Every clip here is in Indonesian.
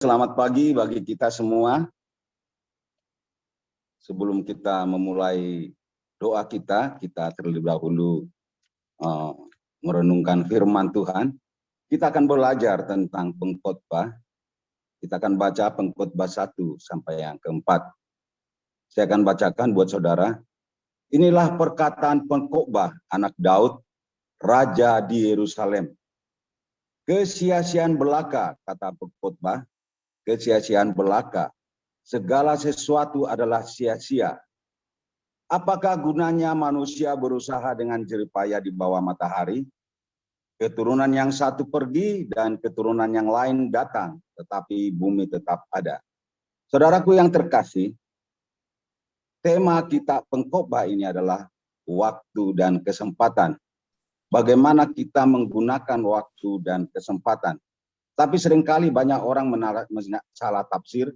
Selamat pagi bagi kita semua. Sebelum kita memulai doa kita terlebih dahulu merenungkan firman Tuhan. Kita akan belajar tentang pengkhotbah. Kita akan baca pengkhotbah 1 sampai yang keempat. Saya akan bacakan buat saudara. Inilah perkataan pengkhotbah anak Daud, raja di Yerusalem. Kesia-siaan belaka, kata pengkhotbah, kesia-siaan belaka. Segala sesuatu adalah sia-sia. Apakah gunanya manusia berusaha dengan jerih payah di bawah matahari? Keturunan yang satu pergi dan keturunan yang lain datang, tetapi bumi tetap ada. Saudaraku yang terkasih, tema kita pengkhotbah ini adalah waktu dan kesempatan. Bagaimana kita menggunakan waktu dan kesempatan. Tapi seringkali banyak orang salah tafsir.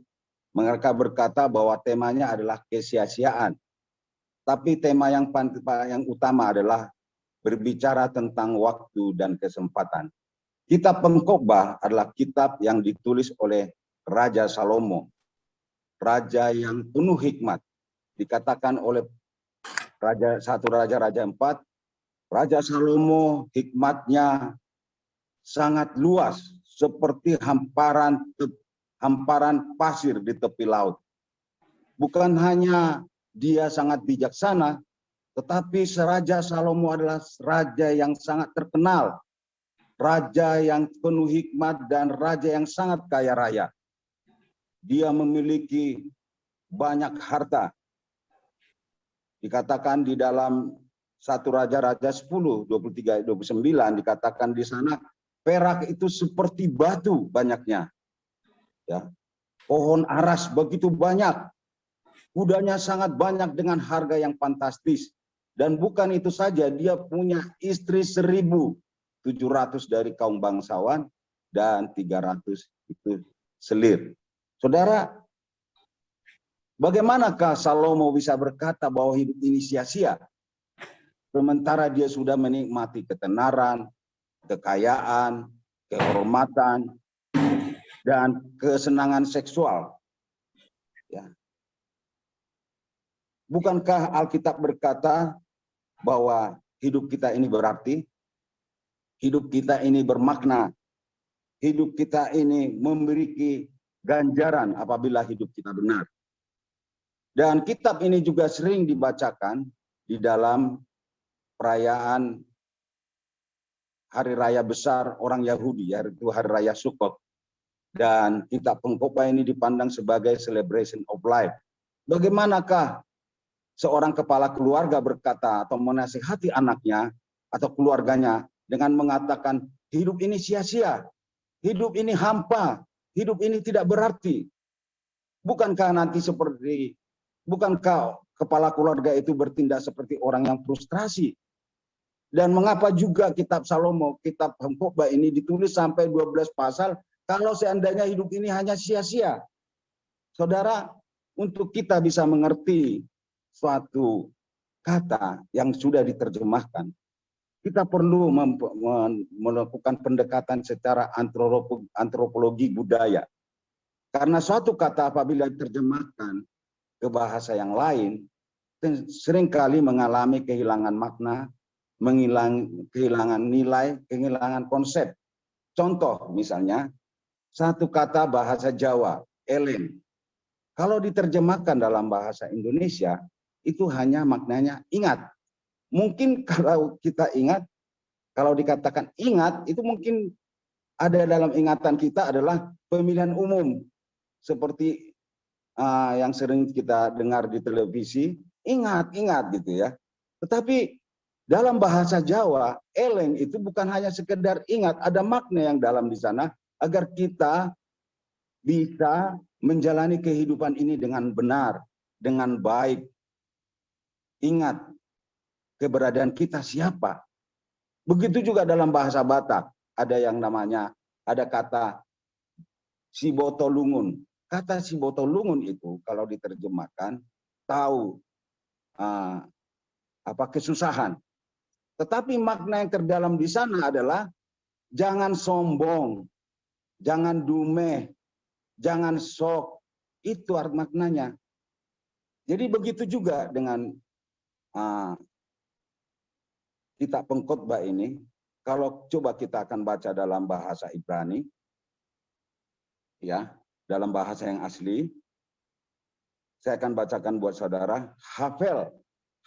Mereka berkata bahwa temanya adalah kesia-siaan. Tapi tema yang utama adalah berbicara tentang waktu dan kesempatan. Kitab Pengkhotbah adalah kitab yang ditulis oleh Raja Salomo. Raja yang penuh hikmat. Dikatakan oleh Raja 4, Raja Salomo hikmatnya sangat luas seperti hamparan pasir di tepi laut. Bukan hanya dia sangat bijaksana, tetapi Raja Salomo adalah raja yang sangat terkenal, raja yang penuh hikmat dan raja yang sangat kaya raya. Dia memiliki banyak harta. Dikatakan di dalam 1 Raja-Raja 10, 23, 29 dikatakan di sana perak itu seperti batu banyaknya. Ya. Pohon aras begitu banyak. Kudanya sangat banyak dengan harga yang fantastis. Dan bukan itu saja, dia punya istri 1.700 dari kaum bangsawan dan 300 itu selir. Saudara, bagaimanakah Salomo bisa berkata bahwa hidup ini sia-sia? Sementara dia sudah menikmati ketenaran, kekayaan, kehormatan, dan kesenangan seksual. Ya. Bukankah Alkitab berkata bahwa hidup kita ini berarti, hidup kita ini bermakna, hidup kita ini memiliki ganjaran apabila hidup kita benar. Dan kitab ini juga sering dibacakan di dalam perayaan hari raya besar orang Yahudi, yaitu hari raya Sukkot. Dan kitab Pengkhotbah ini dipandang sebagai celebration of life. Bagaimanakah seorang kepala keluarga berkata atau menasihati anaknya atau keluarganya dengan mengatakan hidup ini sia-sia, hidup ini hampa, hidup ini tidak berarti. Bukankah kepala keluarga itu bertindak seperti orang yang frustrasi? Dan mengapa juga kitab Salomo, kitab Pengkhotbah ini ditulis sampai 12 pasal kalau seandainya hidup ini hanya sia-sia? Saudara, untuk kita bisa mengerti suatu kata yang sudah diterjemahkan, kita perlu melakukan pendekatan secara antropologi budaya. Karena suatu kata apabila diterjemahkan ke bahasa yang lain, seringkali mengalami kehilangan makna, kehilangan nilai, kehilangan konsep. Contoh misalnya, satu kata bahasa Jawa, eleng. Kalau diterjemahkan dalam bahasa Indonesia, itu hanya maknanya ingat. Mungkin kalau kita ingat, kalau dikatakan ingat, itu mungkin ada dalam ingatan kita adalah pemilihan umum. Seperti yang sering kita dengar di televisi, ingat gitu ya. Tetapi dalam bahasa Jawa, eleng itu bukan hanya sekedar ingat, ada makna yang dalam di sana, agar kita bisa menjalani kehidupan ini dengan benar, dengan baik. Ingat keberadaan kita siapa. Begitu juga dalam bahasa Batak, ada yang namanya, ada kata sibotolungun. Kata sibotolungun itu kalau diterjemahkan, tahu kesusahan. Tetapi makna yang terdalam di sana adalah jangan sombong, jangan dumeh, jangan sok. Itu arti maknanya. Jadi begitu juga dengan kitab Pengkhotbah ini. Kalau coba kita akan baca dalam bahasa Ibrani, ya, dalam bahasa yang asli, saya akan bacakan buat saudara. Havel,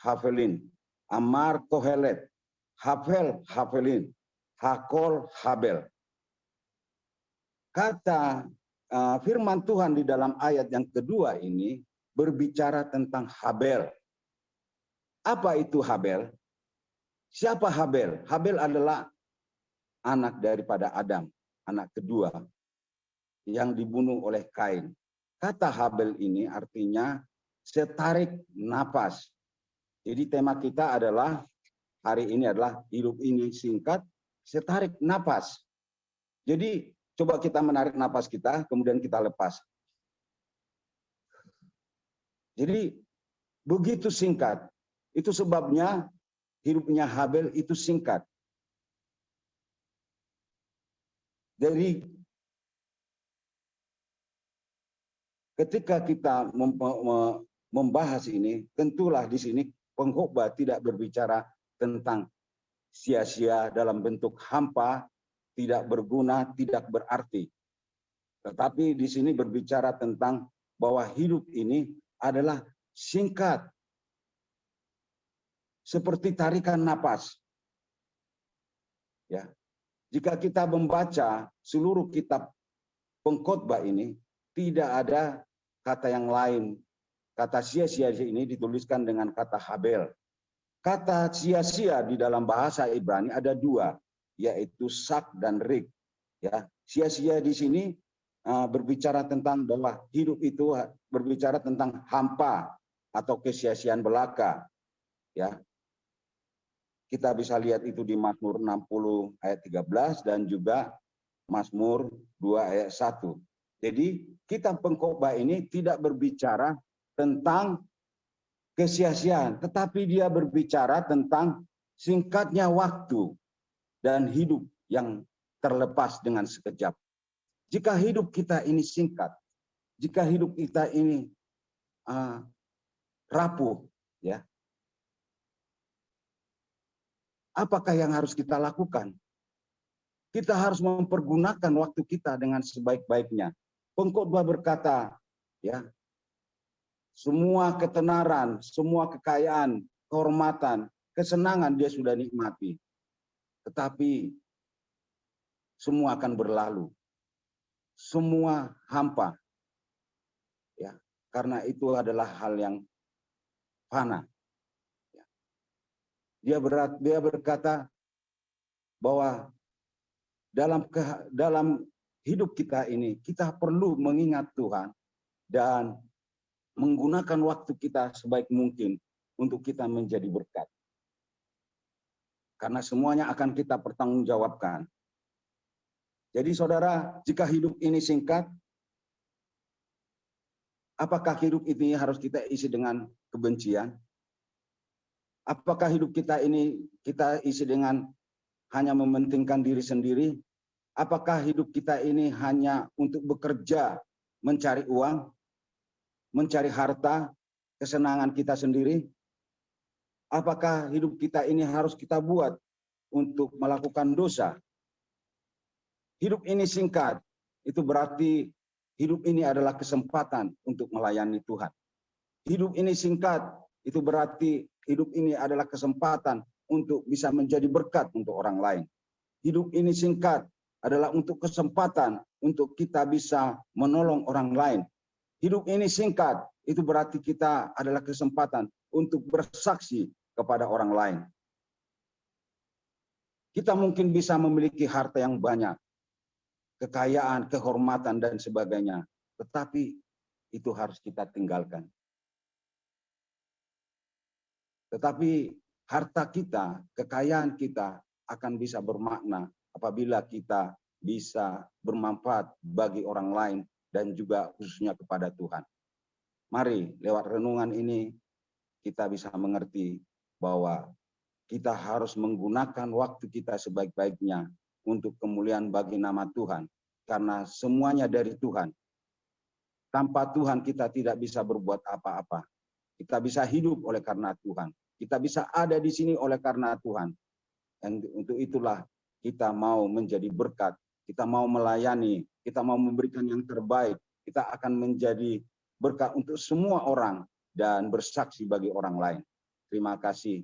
Havelin, Amar Kohelet, Havel, Havelin, Hakol, Habel. Kata firman Tuhan di dalam ayat yang kedua ini berbicara tentang Habel. Apa itu Habel? Siapa Habel? Habel adalah anak daripada Adam, anak kedua yang dibunuh oleh Kain. Kata Habel ini artinya setarik napas. Jadi tema kita adalah hari ini adalah hidup ini singkat, setarik napas. Jadi coba kita menarik napas kita, kemudian kita lepas. Jadi begitu singkat. Itu sebabnya hidupnya Habel itu singkat. Jadi ketika kita membahas ini, tentulah di sini pengkhotbah tidak berbicara tentang sia-sia dalam bentuk hampa, tidak berguna, tidak berarti. Tetapi di sini berbicara tentang bahwa hidup ini adalah singkat. Seperti tarikan napas. Ya. Jika kita membaca seluruh kitab Pengkhotbah ini, tidak ada kata yang lain. Kata sia-sia ini dituliskan dengan kata Habel. Kata sia-sia di dalam bahasa Ibrani ada dua, yaitu sak dan rik. Ya, sia-sia di sini berbicara tentang bahwa hidup itu berbicara tentang hampa atau kesia-siaan belaka. Ya, kita bisa lihat itu di Mazmur 60 ayat 13 dan juga Mazmur 2 ayat 1. Jadi kitab Pengkhotbah ini tidak berbicara tentang kesia-siaan, tetapi dia berbicara tentang singkatnya waktu dan hidup yang terlepas dengan sekejap. Jika hidup kita ini singkat, jika hidup kita ini rapuh, ya, apakah yang harus kita lakukan? Kita harus mempergunakan waktu kita dengan sebaik-baiknya. Pengkhotbah berkata, ya, semua ketenaran, semua kekayaan, kehormatan, kesenangan dia sudah nikmati. Tetapi semua akan berlalu. Semua hampa. Ya, karena itu adalah hal yang fana. Ya. Dia berkata bahwa dalam hidup kita ini kita perlu mengingat Tuhan dan menggunakan waktu kita sebaik mungkin untuk kita menjadi berkat. Karena semuanya akan kita pertanggungjawabkan. Jadi saudara, jika hidup ini singkat, apakah hidup ini harus kita isi dengan kebencian? Apakah hidup kita ini kita isi dengan hanya mementingkan diri sendiri? Apakah hidup kita ini hanya untuk bekerja, mencari uang, mencari harta, kesenangan kita sendiri? Apakah hidup kita ini harus kita buat untuk melakukan dosa? Hidup ini singkat, itu berarti hidup ini adalah kesempatan untuk melayani Tuhan. Hidup ini singkat, itu berarti hidup ini adalah kesempatan untuk bisa menjadi berkat untuk orang lain. Hidup ini singkat adalah untuk kesempatan untuk kita bisa menolong orang lain. Hidup ini singkat, itu berarti kita adalah kesempatan untuk bersaksi kepada orang lain. Kita mungkin bisa memiliki harta yang banyak, kekayaan, kehormatan, dan sebagainya. Tetapi itu harus kita tinggalkan. Tetapi harta kita, kekayaan kita akan bisa bermakna apabila kita bisa bermanfaat bagi orang lain dan juga khususnya kepada Tuhan. Mari lewat renungan ini kita bisa mengerti bahwa kita harus menggunakan waktu kita sebaik-baiknya untuk kemuliaan bagi nama Tuhan. Karena semuanya dari Tuhan. Tanpa Tuhan kita tidak bisa berbuat apa-apa. Kita bisa hidup oleh karena Tuhan. Kita bisa ada di sini oleh karena Tuhan. Dan untuk itulah kita mau menjadi berkat, kita mau melayani, kita mau memberikan yang terbaik. Kita akan menjadi berkat untuk semua orang dan bersaksi bagi orang lain. Terima kasih.